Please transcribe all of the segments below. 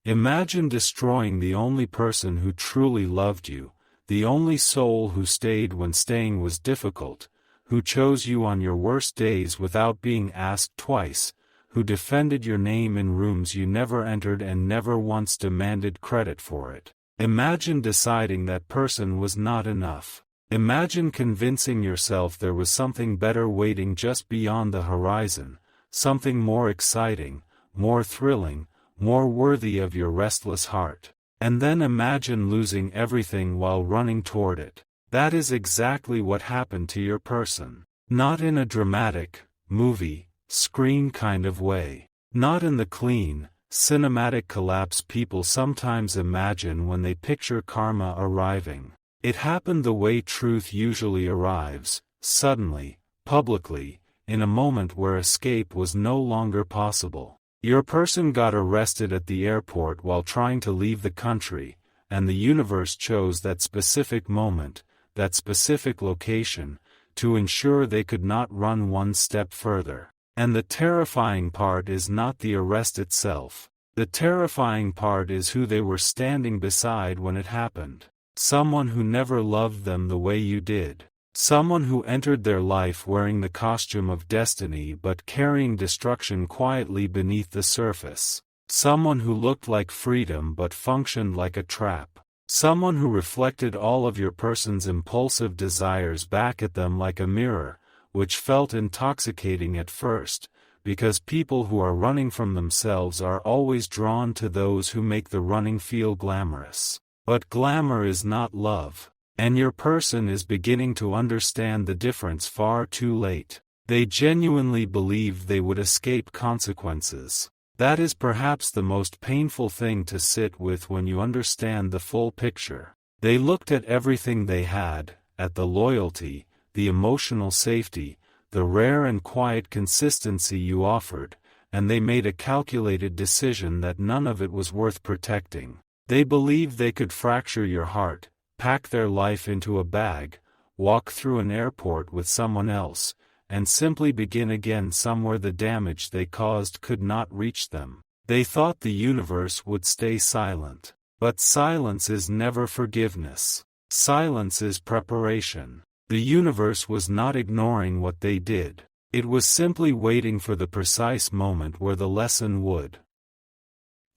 Imagine destroying the only person who truly loved you, the only soul who stayed when staying was difficult, who chose you on your worst days without being asked twice, who defended your name in rooms you never entered and never once demanded credit for it. Imagine deciding that person was not enough. Imagine convincing yourself there was something better waiting just beyond the horizon, something more exciting, more thrilling, more worthy of your restless heart. And then imagine losing everything while running toward it. That is exactly what happened to your person. Not in a dramatic, movie, screen kind of way. Not in the clean, cinematic collapse people sometimes imagine when they picture karma arriving. It happened the way truth usually arrives, suddenly, publicly, in a moment where escape was no longer possible. Your person got arrested at the airport while trying to leave the country, and the universe chose that specific moment, that specific location, to ensure they could not run one step further. And the terrifying part is not the arrest itself. The terrifying part is who they were standing beside when it happened. Someone who never loved them the way you did. Someone who entered their life wearing the costume of destiny but carrying destruction quietly beneath the surface. Someone who looked like freedom but functioned like a trap. Someone who reflected all of your person's impulsive desires back at them like a mirror, which felt intoxicating at first, because people who are running from themselves are always drawn to those who make the running feel glamorous. But glamour is not love. And your person is beginning to understand the difference far too late. They genuinely believed they would escape consequences. That is perhaps the most painful thing to sit with when you understand the full picture. They looked at everything they had, at the loyalty, the emotional safety, the rare and quiet consistency you offered, and they made a calculated decision that none of it was worth protecting. They believed they could fracture your heart, pack their life into a bag, walk through an airport with someone else, and simply begin again somewhere the damage they caused could not reach them. They thought the universe would stay silent. But silence is never forgiveness. Silence is preparation. The universe was not ignoring what they did. It was simply waiting for the precise moment where the lesson would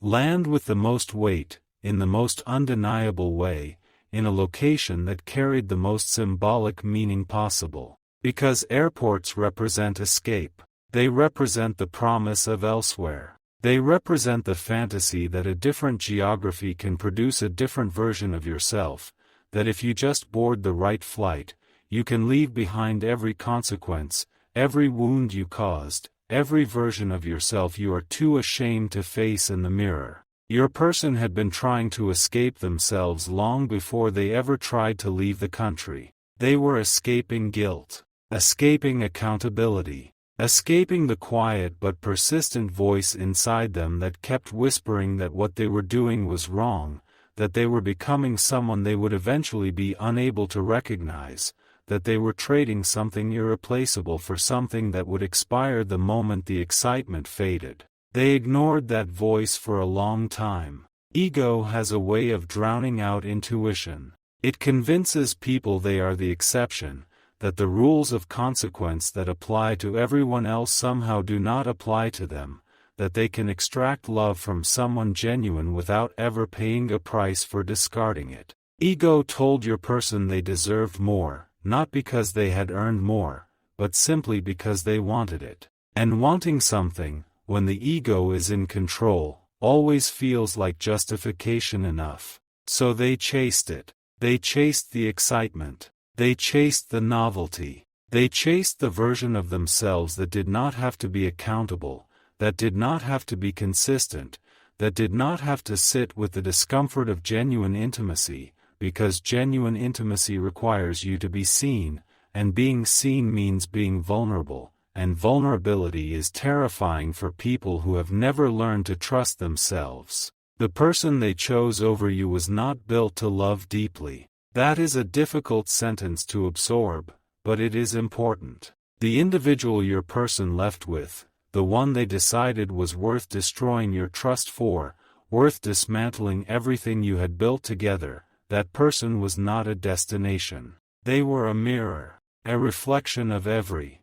land with the most weight, in the most undeniable way, in a location that carried the most symbolic meaning possible. Because airports represent escape. They represent the promise of elsewhere. They represent the fantasy that a different geography can produce a different version of yourself, that if you just board the right flight, you can leave behind every consequence, every wound you caused, every version of yourself you are too ashamed to face in the mirror. Your person had been trying to escape themselves long before they ever tried to leave the country. They were escaping guilt, escaping accountability, escaping the quiet but persistent voice inside them that kept whispering that what they were doing was wrong, that they were becoming someone they would eventually be unable to recognize, that they were trading something irreplaceable for something that would expire the moment the excitement faded. They ignored that voice for a long time. Ego has a way of drowning out intuition. It convinces people they are the exception, that the rules of consequence that apply to everyone else somehow do not apply to them, that they can extract love from someone genuine without ever paying a price for discarding it. Ego told your person they deserved more, not because they had earned more, but simply because they wanted it. And wanting something, when the ego is in control, always feels like justification enough. So they chased it. They chased the excitement. They chased the novelty. They chased the version of themselves that did not have to be accountable, that did not have to be consistent, that did not have to sit with the discomfort of genuine intimacy, because genuine intimacy requires you to be seen, and being seen means being vulnerable. And vulnerability is terrifying for people who have never learned to trust themselves. The person they chose over you was not built to love deeply. That is a difficult sentence to absorb, but it is important. The individual your person left with, the one they decided was worth destroying your trust for, worth dismantling everything you had built together. That person was not a destination. They were a mirror, a reflection of every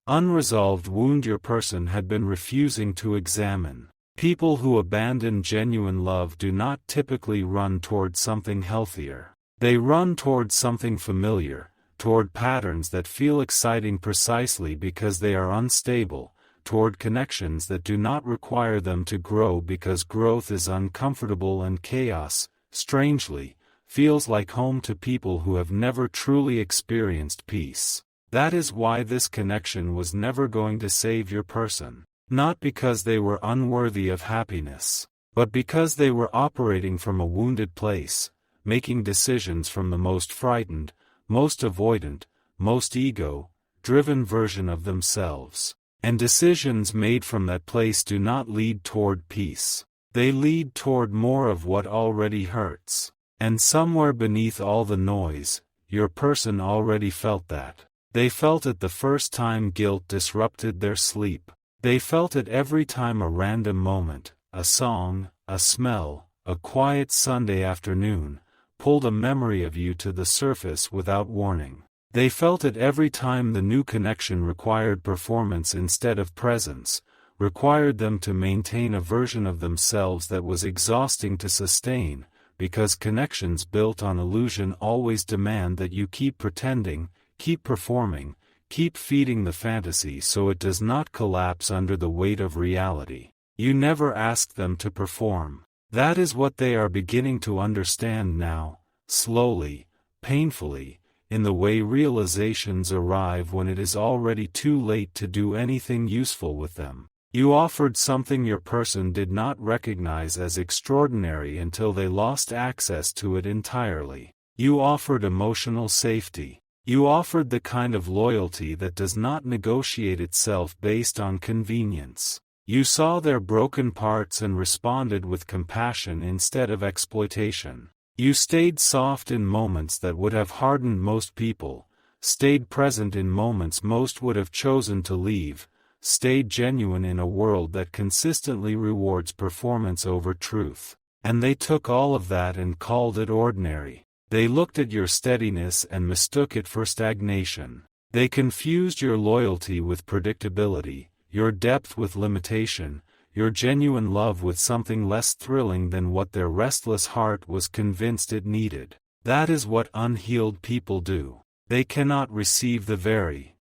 unresolved wound your person had been refusing to examine. People who abandon genuine love do not typically run toward something healthier. They run toward something familiar, toward patterns that feel exciting precisely because they are unstable, toward connections that do not require them to grow because growth is uncomfortable, and chaos, strangely, feels like home to people who have never truly experienced peace. That is why this connection was never going to save your person. Not because they were unworthy of happiness, but because they were operating from a wounded place, making decisions from the most frightened, most avoidant, most ego-driven version of themselves. And decisions made from that place do not lead toward peace. They lead toward more of what already hurts. And somewhere beneath all the noise, your person already felt that. They felt it the first time guilt disrupted their sleep. They felt it every time a random moment, a song, a smell, a quiet Sunday afternoon, pulled a memory of you to the surface without warning. They felt it every time the new connection required performance instead of presence, required them to maintain a version of themselves that was exhausting to sustain, because connections built on illusion always demand that you keep pretending, keep performing, keep feeding the fantasy so it does not collapse under the weight of reality. You never ask them to perform. That is what they are beginning to understand now, slowly, painfully, in the way realizations arrive when it is already too late to do anything useful with them. You offered something your person did not recognize as extraordinary until they lost access to it entirely. You offered emotional safety. You offered the kind of loyalty that does not negotiate itself based on convenience. You saw their broken parts and responded with compassion instead of exploitation. You stayed soft in moments that would have hardened most people, stayed present in moments most would have chosen to leave, stayed genuine in a world that consistently rewards performance over truth. And they took all of that and called it ordinary. They looked at your steadiness and mistook it for stagnation. They confused your loyalty with predictability, your depth with limitation, your genuine love with something less thrilling than what their restless heart was convinced it needed. That is what unhealed people do. They cannot receive the very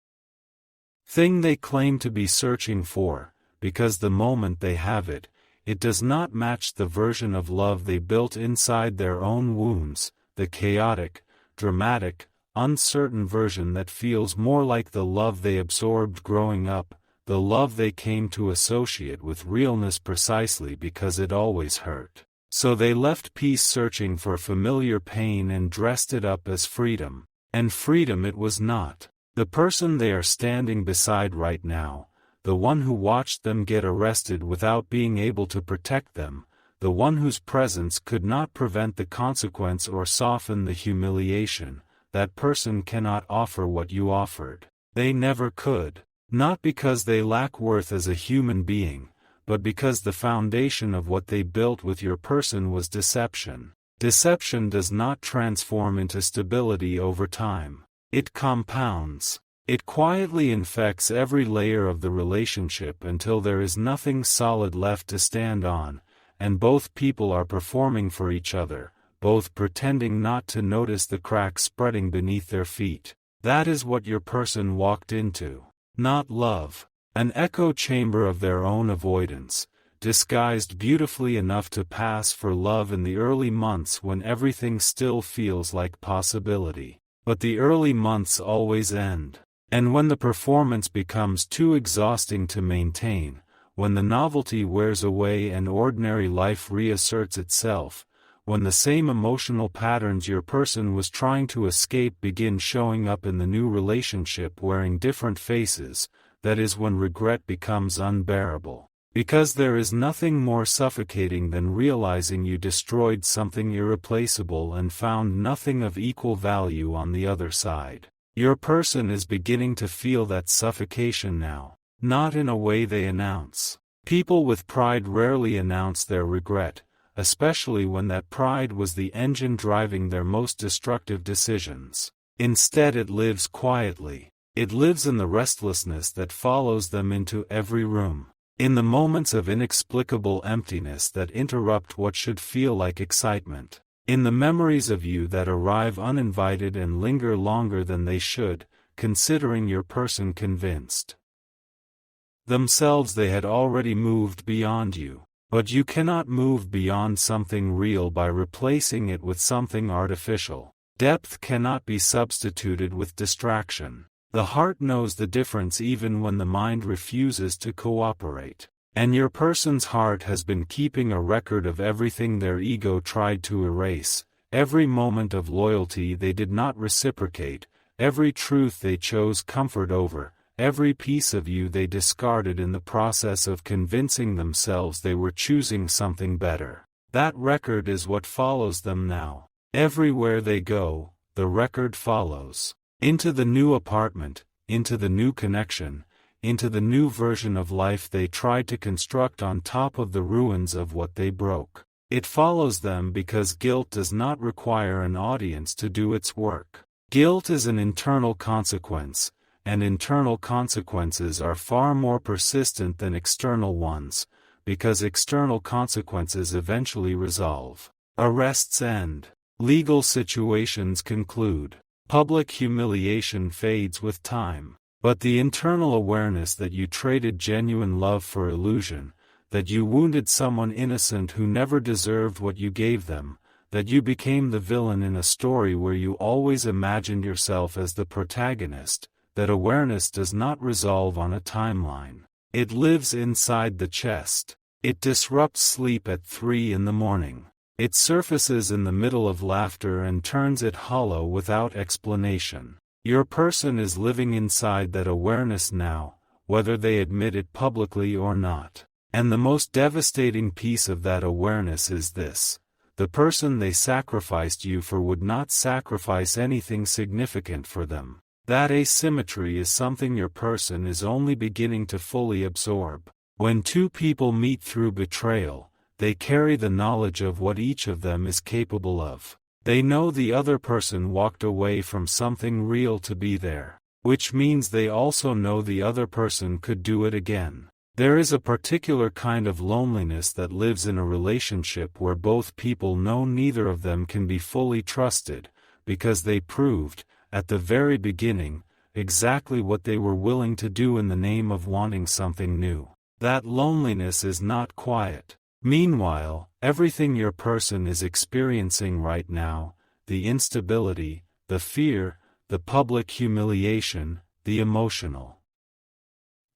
thing they claim to be searching for, because the moment they have it, it does not match the version of love they built inside their own wounds. The chaotic, dramatic, uncertain version that feels more like the love they absorbed growing up, the love they came to associate with realness precisely because it always hurt. So they left peace searching for familiar pain and dressed it up as freedom. And freedom it was not. The person they are standing beside right now, the one who watched them get arrested without being able to protect them, the one whose presence could not prevent the consequence or soften the humiliation, that person cannot offer what you offered. They never could. Not because they lack worth as a human being, but because the foundation of what they built with your person was deception. Deception does not transform into stability over time. It compounds. It quietly infects every layer of the relationship until there is nothing solid left to stand on, and both people are performing for each other, both pretending not to notice the cracks spreading beneath their feet. That is what your person walked into. Not love. An echo chamber of their own avoidance, disguised beautifully enough to pass for love in the early months when everything still feels like possibility. But the early months always end. And when the performance becomes too exhausting to maintain, when the novelty wears away and ordinary life reasserts itself, when the same emotional patterns your person was trying to escape begin showing up in the new relationship wearing different faces, that is when regret becomes unbearable. Because there is nothing more suffocating than realizing you destroyed something irreplaceable and found nothing of equal value on the other side. Your person is beginning to feel that suffocation now, not in a way they announce. People with pride rarely announce their regret, especially when that pride was the engine driving their most destructive decisions. Instead, it lives quietly. It lives in the restlessness that follows them into every room, in the moments of inexplicable emptiness that interrupt what should feel like excitement, in the memories of you that arrive uninvited and linger longer than they should, considering your person convinced themselves they had already moved beyond you. But you cannot move beyond something real by replacing it with something artificial. Depth cannot be substituted with distraction. The heart knows the difference even when the mind refuses to cooperate. And your person's heart has been keeping a record of everything their ego tried to erase, every moment of loyalty they did not reciprocate, every truth they chose comfort over, every piece of you they discarded in the process of convincing themselves they were choosing something better. That record is what follows them now. Everywhere they go, the record follows. Into the new apartment, into the new connection, into the new version of life they tried to construct on top of the ruins of what they broke. It follows them because guilt does not require an audience to do its work. Guilt is an internal consequence, and internal consequences are far more persistent than external ones, because external consequences eventually resolve. Arrests end. Legal situations conclude. Public humiliation fades with time. But the internal awareness that you traded genuine love for illusion, that you wounded someone innocent who never deserved what you gave them, that you became the villain in a story where you always imagined yourself as the protagonist, that awareness does not resolve on a timeline. It lives inside the chest. It disrupts sleep at 3 in the morning. It surfaces in the middle of laughter and turns it hollow without explanation. Your person is living inside that awareness now, whether they admit it publicly or not. And the most devastating piece of that awareness is this: the person they sacrificed you for would not sacrifice anything significant for them. That asymmetry is something your person is only beginning to fully absorb. When two people meet through betrayal, they carry the knowledge of what each of them is capable of. They know the other person walked away from something real to be there, which means they also know the other person could do it again. There is a particular kind of loneliness that lives in a relationship where both people know neither of them can be fully trusted, because they proved, at the very beginning, exactly what they were willing to do in the name of wanting something new. That loneliness is not quiet. Meanwhile, everything your person is experiencing right now, the instability, the fear, the public humiliation, the emotional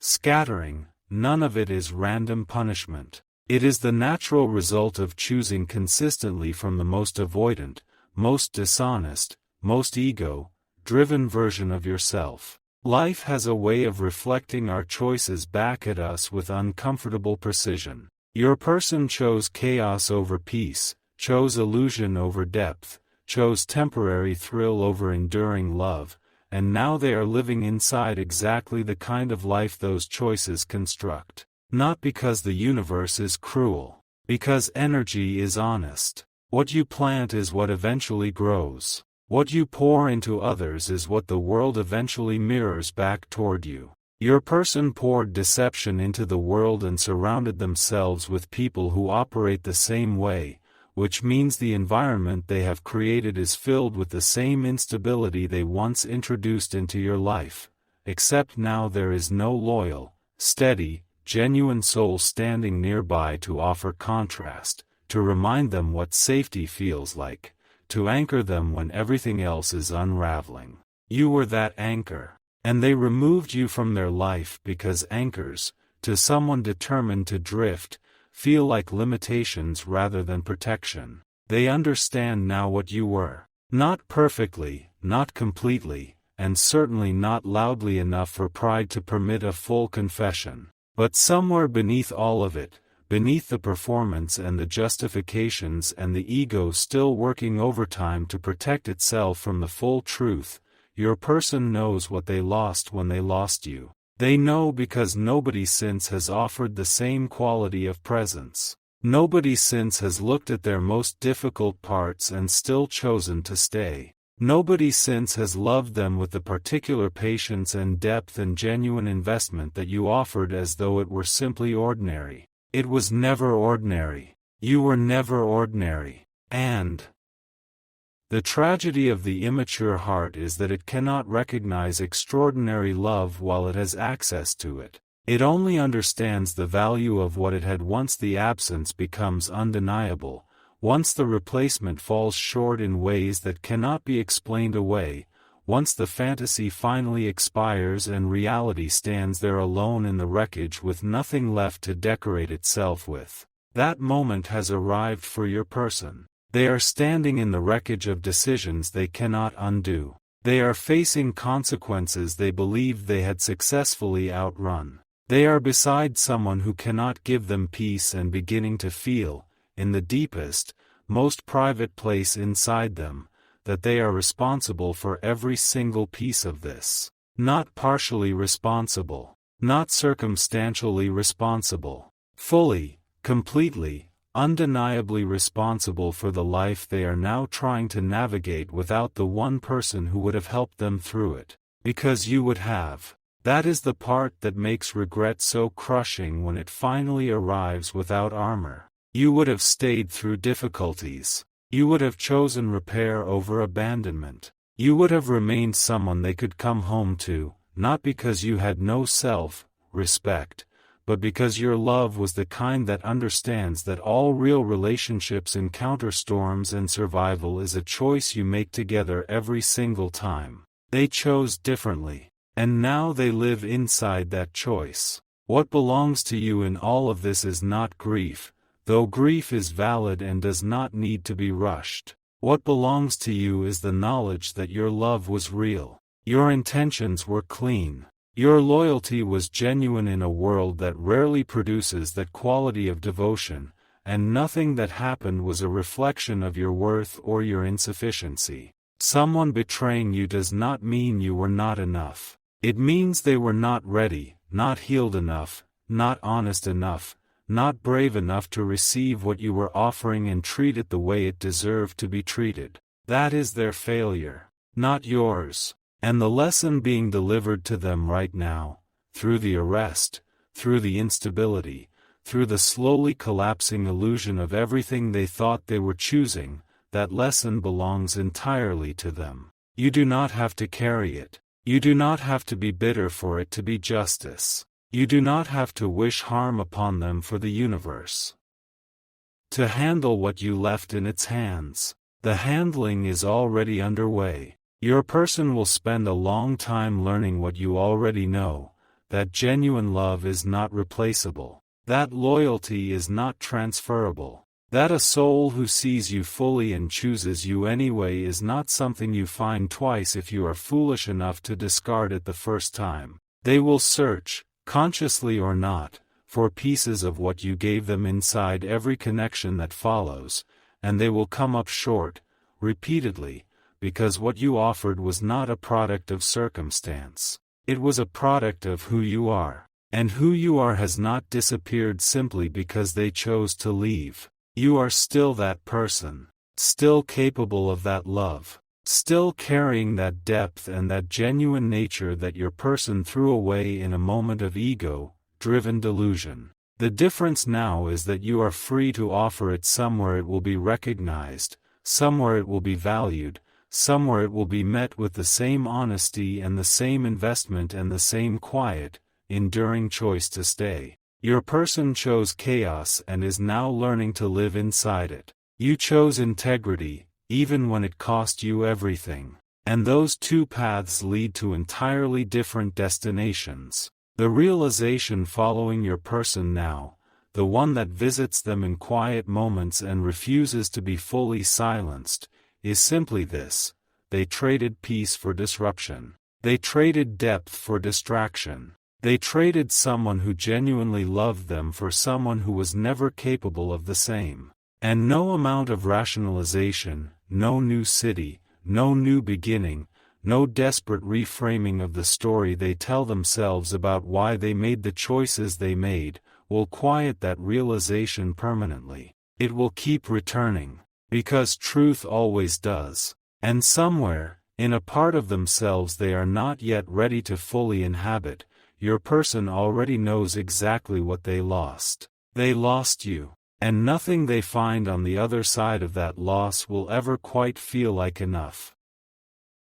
scattering, none of it is random punishment. It is the natural result of choosing consistently from the most avoidant, most dishonest, most ego-driven version of yourself. Life has a way of reflecting our choices back at us with uncomfortable precision. Your person chose chaos over peace, chose illusion over depth, chose temporary thrill over enduring love, and now they are living inside exactly the kind of life those choices construct. Not because the universe is cruel, because energy is honest. What you plant is what eventually grows. What you pour into others is what the world eventually mirrors back toward you. Your person poured deception into the world and surrounded themselves with people who operate the same way, which means the environment they have created is filled with the same instability they once introduced into your life, except now there is no loyal, steady, genuine soul standing nearby to offer contrast, to remind them what safety feels like, to anchor them when everything else is unraveling. You were that anchor. And they removed you from their life because anchors, to someone determined to drift, feel like limitations rather than protection. They understand now what you were. Not perfectly, not completely, and certainly not loudly enough for pride to permit a full confession. But somewhere beneath all of it, beneath the performance and the justifications and the ego still working overtime to protect itself from the full truth, your person knows what they lost when they lost you. They know because nobody since has offered the same quality of presence. Nobody since has looked at their most difficult parts and still chosen to stay. Nobody since has loved them with the particular patience and depth and genuine investment that you offered, as though it were simply ordinary. It was never ordinary. You were never ordinary. And the tragedy of the immature heart is that it cannot recognize extraordinary love while it has access to it. It only understands the value of what it had once the absence becomes undeniable, once the replacement falls short in ways that cannot be explained away, once the fantasy finally expires and reality stands there alone in the wreckage with nothing left to decorate itself with. That moment has arrived for your person. They are standing in the wreckage of decisions they cannot undo. They are facing consequences they believed they had successfully outrun. They are beside someone who cannot give them peace and beginning to feel, in the deepest, most private place inside them, that they are responsible for every single piece of this. Not partially responsible. Not circumstantially responsible. Fully, completely, undeniably responsible for the life they are now trying to navigate without the one person who would have helped them through it. Because you would have. That is the part that makes regret so crushing when it finally arrives without armor. You would have stayed through difficulties. You would have chosen repair over abandonment. You would have remained someone they could come home to, not because you had no self-respect, but because your love was the kind that understands that all real relationships encounter storms and survival is a choice you make together every single time. They chose differently. And now they live inside that choice. What belongs to you in all of this is not grief, though grief is valid and does not need to be rushed. What belongs to you is the knowledge that your love was real. Your intentions were clean. Your loyalty was genuine in a world that rarely produces that quality of devotion, and nothing that happened was a reflection of your worth or your insufficiency. Someone betraying you does not mean you were not enough. It means they were not ready, not healed enough, not honest enough, not brave enough to receive what you were offering and treat it the way it deserved to be treated. That is their failure, not yours. And the lesson being delivered to them right now, through the arrest, through the instability, through the slowly collapsing illusion of everything they thought they were choosing, that lesson belongs entirely to them. You do not have to carry it. You do not have to be bitter for it to be justice. You do not have to wish harm upon them for the universe to handle what you left in its hands. The handling is already underway. Your person will spend a long time learning what you already know, that genuine love is not replaceable, that loyalty is not transferable, that a soul who sees you fully and chooses you anyway is not something you find twice if you are foolish enough to discard it the first time. They will search, consciously or not, for pieces of what you gave them inside every connection that follows, and they will come up short, repeatedly, because what you offered was not a product of circumstance. It was a product of who you are. And who you are has not disappeared simply because they chose to leave. You are still that person, still capable of that love, still carrying that depth and that genuine nature that your person threw away in a moment of ego-driven delusion. The difference now is that you are free to offer it somewhere it will be recognized, somewhere it will be valued, somewhere it will be met with the same honesty and the same investment and the same quiet, enduring choice to stay. Your person chose chaos and is now learning to live inside it. You chose integrity, even when it cost you everything. And those two paths lead to entirely different destinations. The realization following your person now, the one that visits them in quiet moments and refuses to be fully silenced, is simply this: they traded peace for disruption. They traded depth for distraction. They traded someone who genuinely loved them for someone who was never capable of the same. And no amount of rationalization, no new city, no new beginning, no desperate reframing of the story they tell themselves about why they made the choices they made, will quiet that realization permanently. It will keep returning, because truth always does. And somewhere, in a part of themselves they are not yet ready to fully inhabit, your person already knows exactly what they lost. They lost you. And nothing they find on the other side of that loss will ever quite feel like enough.